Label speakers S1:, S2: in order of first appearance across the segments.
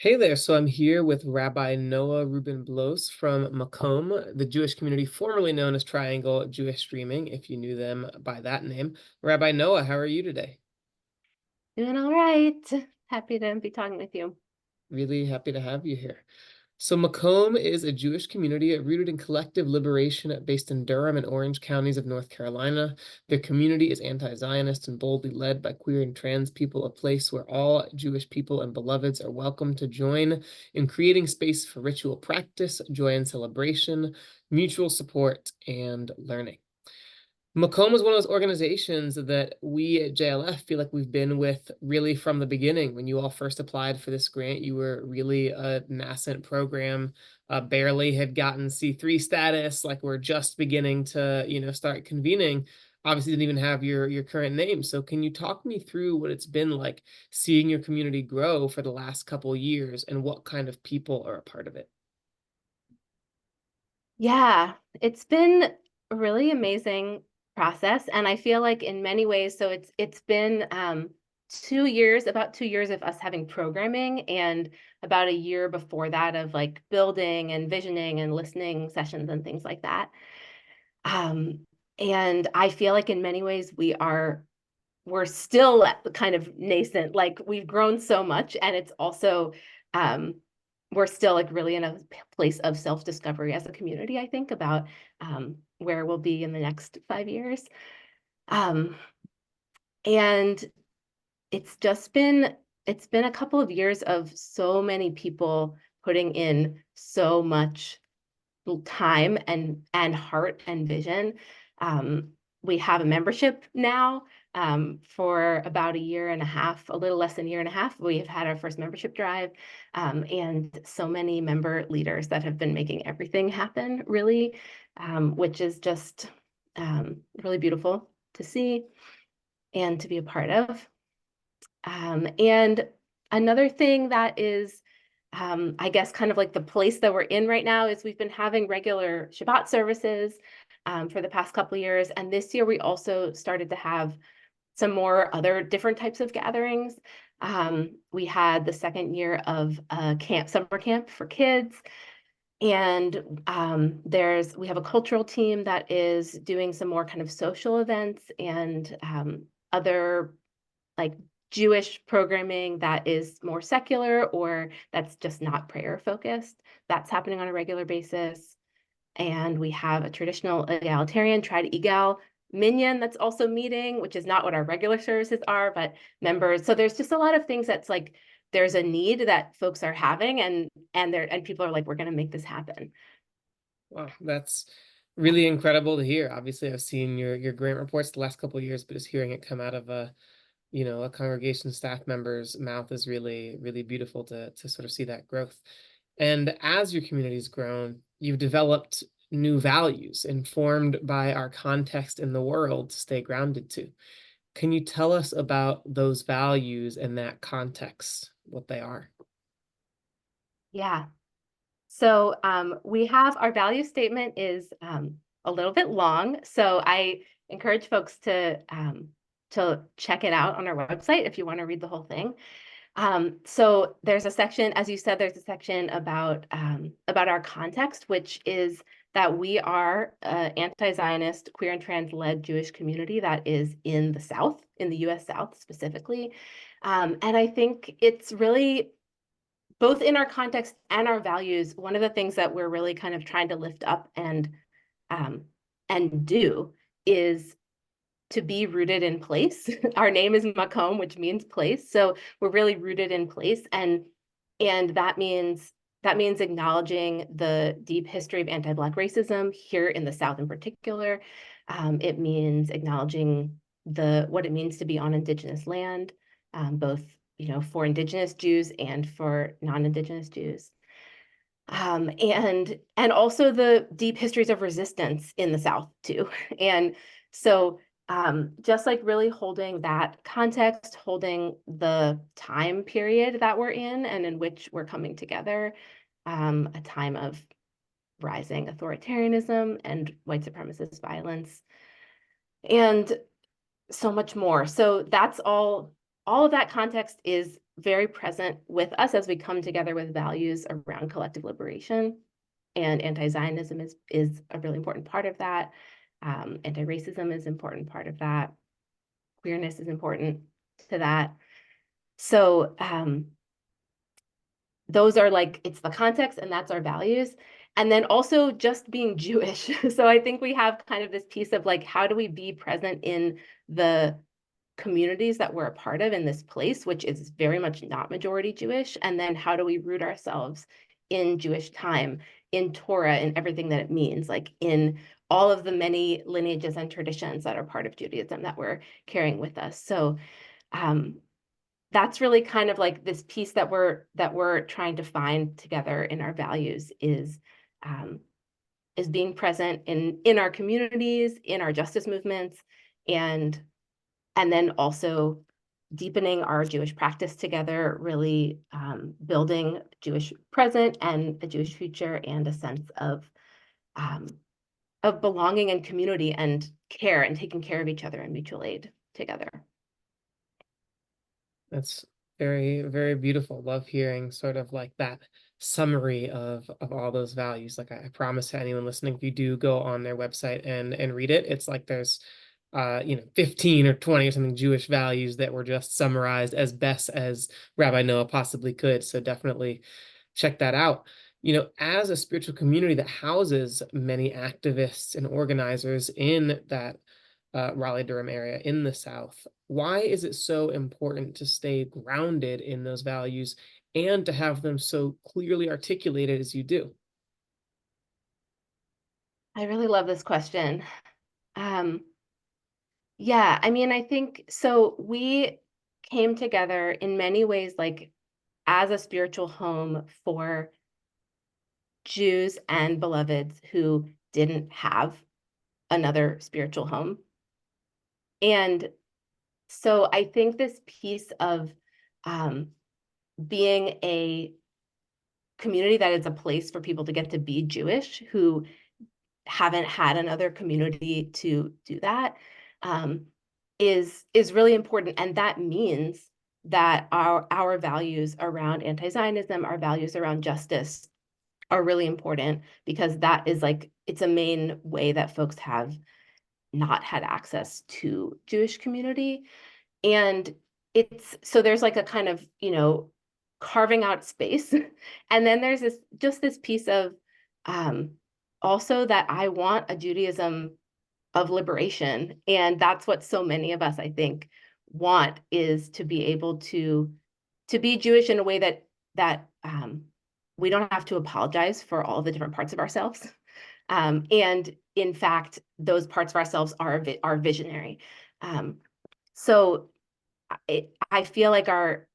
S1: Hey there, so I'm here with Rabbi Noah Rubin-Blose from Makom, the Jewish community formerly known as Triangle Jewish Streaming, if you knew them by that name. Rabbi Noah, how are you today?
S2: Doing all right. Happy to be talking with you.
S1: Really happy to have you here. So Macomb is a Jewish community rooted in collective liberation based in Durham and Orange counties of North Carolina. Their community is anti-Zionist and boldly led by queer and trans people, a place where all Jewish people and beloveds are welcome to join in creating space for ritual practice, joy and celebration, mutual support, and learning. Macomb is one of those organizations that we at JLF feel like we've been with really from the beginning. When you all first applied for this grant, you were really a nascent program, barely had gotten C3 status, like we're just beginning to, start convening. Obviously didn't even have your current name. So can you talk me through what it's been like seeing your community grow for the last couple of years and what kind of people are a part of it?
S2: Yeah, it's been a really amazing process, and I feel like in many ways, so it's been 2 years, about 2 years of us having programming, and about a year before that of like building and visioning and listening sessions and things like that. Um, and I feel like in many ways we're still kind of nascent. Like we've grown so much, and it's also um, we're still like really in a place of self-discovery as a community, I think, about where we'll be in the next 5 years. Um, and it's just been a couple of years of so many people putting in so much time and heart and vision. Um, we have a membership now for about a year and a half, a little less than a year and a half. We have had our first membership drive, and so many member leaders that have been making everything happen, really, which is just really beautiful to see and to be a part of. And another thing that is, I guess, kind of like the place that we're in right now is we've been having regular Shabbat services for the past couple of years. And this year we also started to have some more other different types of gatherings. We had the second year of summer camp for kids. And we have a cultural team that is doing some more kind of social events and other like Jewish programming that is more secular or that's just not prayer focused. That's happening on a regular basis. And we have a traditional egalitarian, try to egal minyan that's also meeting, which is not what our regular services are, but members. So there's just a lot of things that's like there's a need that folks are having and people are like, we're going to make this happen.
S1: Wow, that's really incredible to hear. Obviously, I've seen your grant reports the last couple of years, but just hearing it come out of a congregation staff member's mouth is really, really beautiful to sort of see that growth. And as your community's grown, you've developed new values informed by our context in the world to stay grounded to. Can you tell us about those values and that context, what they are?
S2: Yeah. So we have our value statement is a little bit long. So I encourage folks to check it out on our website if you want to read the whole thing. So there's a section, as you said, there's a section about our context, which is that we are an anti-Zionist, queer and trans-led Jewish community that is in the South, in the U.S. South specifically. And I think it's really both in our context and our values, one of the things that we're really kind of trying to lift up um, and do is to be rooted in place. Our name is Makom, which means place. So we're really rooted in place, and that means acknowledging the deep history of anti-Black racism here in the South in particular. It means acknowledging what it means to be on Indigenous land, both for Indigenous Jews and for non-Indigenous Jews. And also the deep histories of resistance in the South too. And so just like really holding that context, holding the time period that we're in and in which we're coming together, a time of rising authoritarianism and white supremacist violence, and so much more. So that's all of that context is very present with us as we come together with values around collective liberation. And anti-Zionism is a really important part of that. Anti-racism is an important part of that. Queerness is important to that. So those are like, it's the context and that's our values. And then also just being Jewish. So I think we have kind of this piece of like, how do we be present in the communities that we're a part of in this place, which is very much not majority Jewish? And then how do we root ourselves in Jewish time, in Torah, in everything that it means, like in all of the many lineages and traditions that are part of Judaism that we're carrying with us. So that's really kind of like this piece that we're trying to find together in our values is being present in our communities, in our justice movements, and then also deepening our Jewish practice together, really building Jewish present and a Jewish future and a sense of belonging and community and care and taking care of each other and mutual aid together.
S1: That's very, very beautiful. Love hearing sort of like that summary of all those values. Like I promise to anyone listening, if you do go on their website and read it, it's like there's 15 or 20 or something Jewish values that were just summarized as best as Rabbi Noah possibly could. So definitely check that out. As a spiritual community that houses many activists and organizers in that Raleigh-Durham area in the South, why is it so important to stay grounded in those values and to have them so clearly articulated as you do?
S2: I really love this question. Yeah, I mean, I think so. We came together in many ways, like as a spiritual home for Jews and beloveds who didn't have another spiritual home. And so I think this piece of being a community that is a place for people to get to be Jewish who haven't had another community to do that is really important. And that means that our values around anti-Zionism, our values around justice are really important, because that is like, it's a main way that folks have not had access to Jewish community. And it's, so there's like a kind of, carving out space. And then there's this piece of also that I want a Judaism of liberation. And that's what so many of us, I think, want, is to be able to be Jewish in a way that we don't have to apologize for all the different parts of ourselves. And in fact, those parts of ourselves are visionary. So I feel like our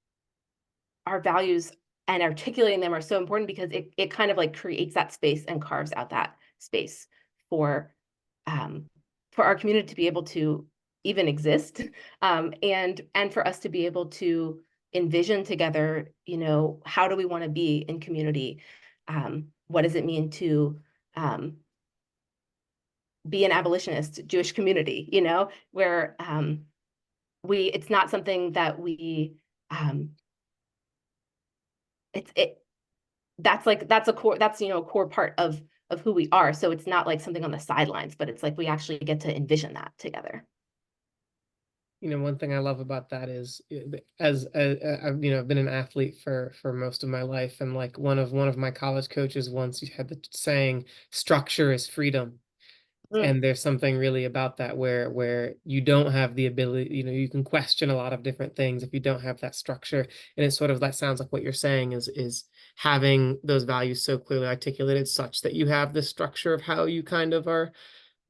S2: values and articulating them are so important, because it kind of like creates that space and carves out that space for our community to be able to even exist, and for us to be able to envision together, how do we want to be in community? What does it mean to be an abolitionist Jewish community, where it's not something that we that's a core, a core part of who we are. So it's not like something on the sidelines, but it's like we actually get to envision that together.
S1: One thing I love about that is, as I've been an athlete for most of my life, and like one of my college coaches once had the saying, "Structure is freedom."
S2: Mm.
S1: And there's something really about that where you don't have the ability, you can question a lot of different things if you don't have that structure. And it's sort of, that sounds like what you're saying is having those values so clearly articulated such that you have the structure of how you kind of are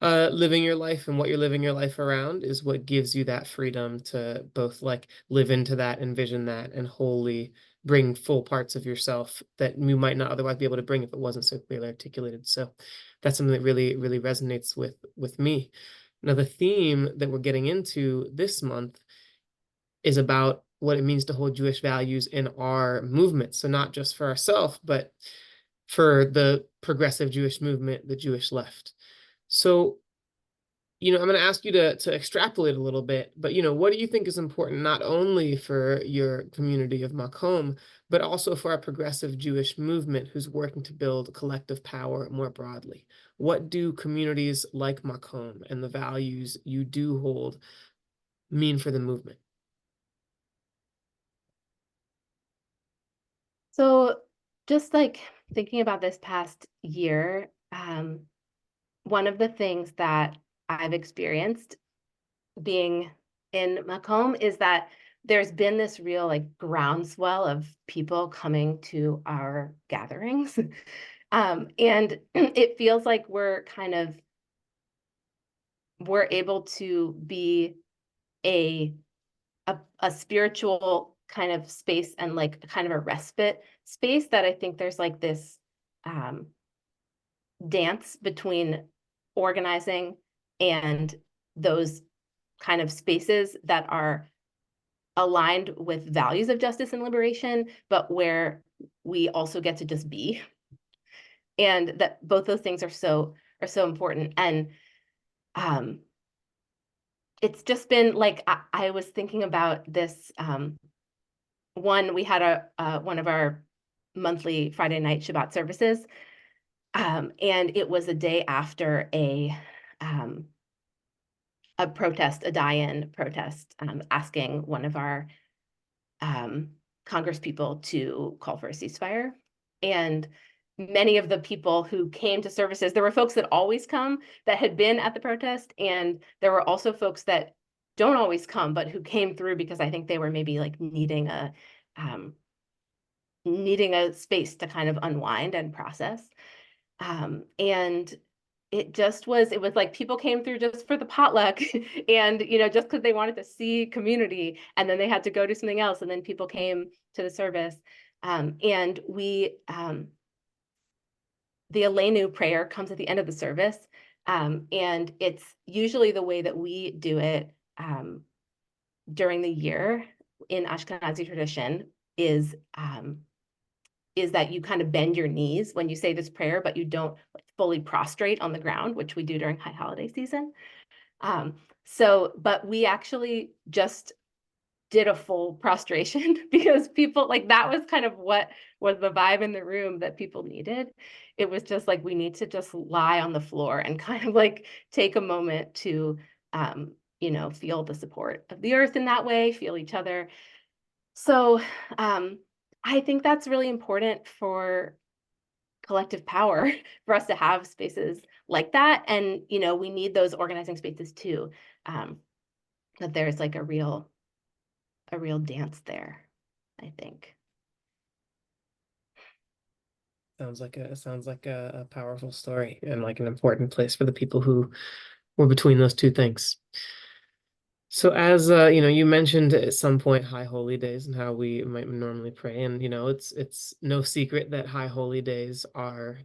S1: living your life, and what you're living your life around is what gives you that freedom to both like live into that, envision that, and wholly bring full parts of yourself that you might not otherwise be able to bring if it wasn't so clearly articulated. So that's something that really, really resonates with me. Now, the theme that we're getting into this month is about what it means to hold Jewish values in our movement. So not just for ourselves, but for the progressive Jewish movement, the Jewish left. So I'm going to ask you to extrapolate a little bit, but, what do you think is important not only for your community of Makom, but also for our progressive Jewish movement who's working to build collective power more broadly? What do communities like Makom and the values you do hold mean for the movement?
S2: So just like thinking about this past year, one of the things that I've experienced being in Macomb is that there's been this real like groundswell of people coming to our gatherings. And it feels like we're able to be a, a spiritual kind of space and like kind of a respite space that I think there's like this um, dance between organizing and those kind of spaces that are aligned with values of justice and liberation, but where we also get to just be. And that both those things are so important. And um, it's just been like I was thinking about this. We had one of our monthly Friday night Shabbat services, and it was a day after um, a protest, a die-in protest, asking one of our um, Congress people to call for a ceasefire. And many of the people who came to services, there were folks that always come that had been at the protest, and there were also folks that don't always come, but who came through because I think they were maybe like um, needing a space to kind of unwind and process. And it was like people came through just for the potluck and, just because they wanted to see community, and then they had to go do something else. And then people came to the service. And the Aleinu prayer comes at the end of the service. And it's usually the way that we do it during the year in Ashkenazi tradition is that you kind of bend your knees when you say this prayer, but you don't like fully prostrate on the ground, which we do during high holiday season. But we actually just did a full prostration because people like that was kind of what was the vibe in the room that people needed. It was just like, we need to just lie on the floor and kind of like take a moment to, feel the support of the earth in that way, feel each other. So, I think that's really important for collective power for us to have spaces like that. And, we need those organizing spaces too. That there's like a real dance there, I think.
S1: Sounds like a powerful story and like an important place for the people who were between those two things. So as you mentioned at some point high holy days and how we might normally pray, and it's no secret that high holy days are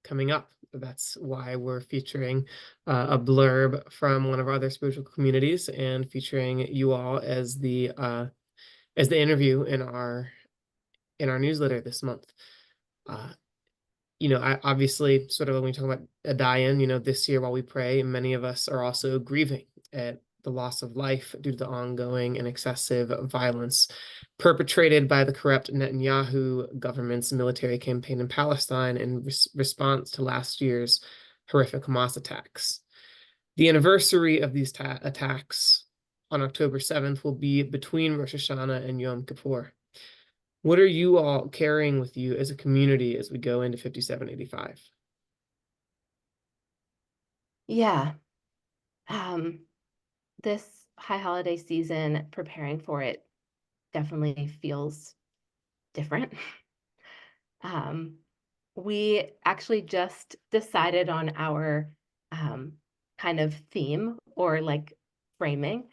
S1: coming up. That's why we're featuring a blurb from one of our other spiritual communities and featuring you all as the interview in our newsletter this month. Uh, I obviously sort of when we talk about a die-in, this year while we pray, many of us are also grieving at the loss of life due to the ongoing and excessive violence perpetrated by the corrupt Netanyahu government's military campaign in Palestine in response to last year's horrific Hamas attacks. The anniversary of these attacks on October 7th will be between Rosh Hashanah and Yom Kippur. What are you all carrying with you as a community as we go into 5785?
S2: Yeah. This high holiday season, preparing for it definitely feels different. Um, we actually just decided on our kind of theme or like framing,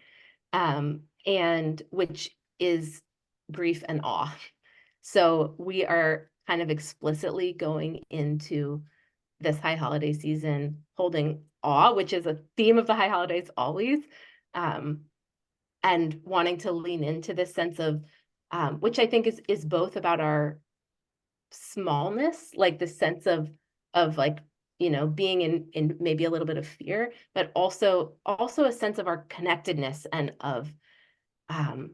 S2: and which is grief and awe. So we are kind of explicitly going into this high holiday season holding awe, which is a theme of the high holidays always, um, and wanting to lean into this sense of, which I think is both about our smallness, like the sense of like, being in maybe a little bit of fear, but also a sense of our connectedness and of um,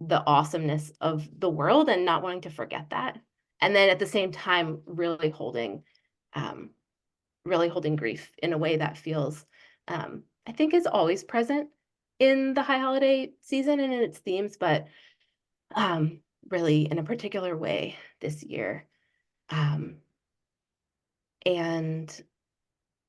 S2: the awesomeness of the world and not wanting to forget that. And then at the same time, um, really holding grief in a way that feels, I think, is always present in the high holiday season and in its themes, but um, really in a particular way this year. Um, and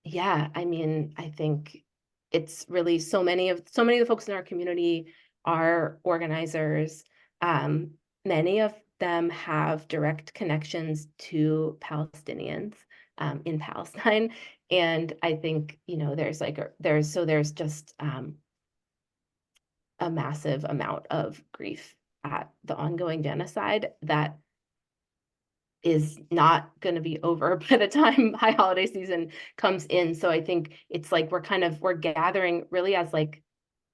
S2: yeah, I mean, I think it's really so many of the folks in our community are organizers. Um, Many of them have direct connections to Palestinians in Palestine. And I think, there's just a massive amount of grief at the ongoing genocide that is not going to be over by the time high holiday season comes in. So I think it's like we're gathering really as like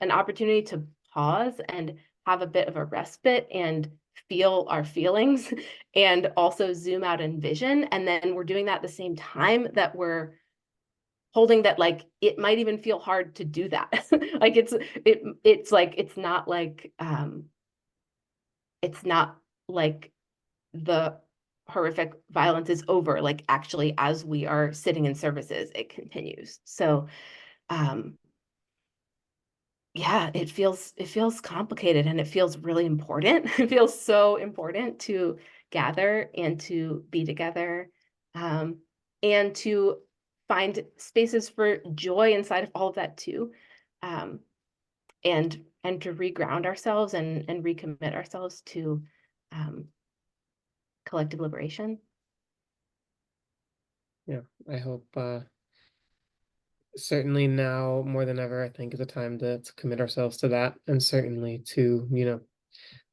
S2: an opportunity to pause and have a bit of a respite and feel our feelings and also zoom out and vision. And then we're doing that at the same time that we're holding that, like it might even feel hard to do that. Like it's like it's not like the horrific violence is over. Like actually, as we are sitting in services, it continues. So um yeah, it feels complicated and it feels really important. It feels so important to gather and to be together, um, and to find spaces for joy inside of all of that too, um, and to reground ourselves and recommit ourselves to um, collective liberation.
S1: Yeah, I hope certainly now more than ever, I think is a time to commit ourselves to that, and certainly to,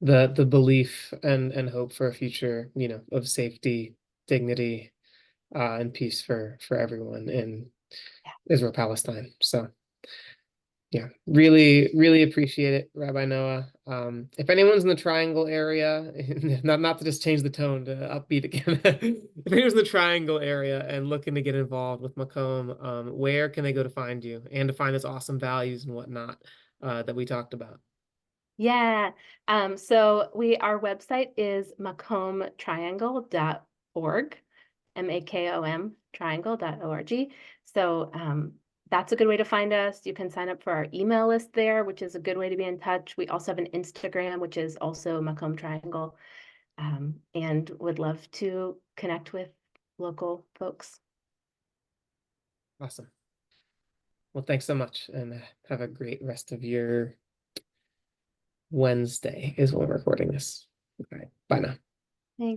S1: the belief and hope for a future, of safety, dignity, and peace for everyone in Israel, Palestine. So yeah, really, really appreciate it, Rabbi Noah. If anyone's in the Triangle area, not to just change the tone to upbeat again, if anyone's in the Triangle area and looking to get involved with Makom, where can they go to find you and to find those awesome values and whatnot that we talked about?
S2: Yeah. So our website is makomtriangle.org, MAKOM triangle.org. So that's a good way to find us. You can sign up for our email list there, which is a good way to be in touch. We also have an Instagram, which is also Makom Triangle, and would love to connect with local folks.
S1: Awesome. Well, thanks so much, and have a great rest of your Wednesday is when we're recording this. All right, bye now.
S2: Thank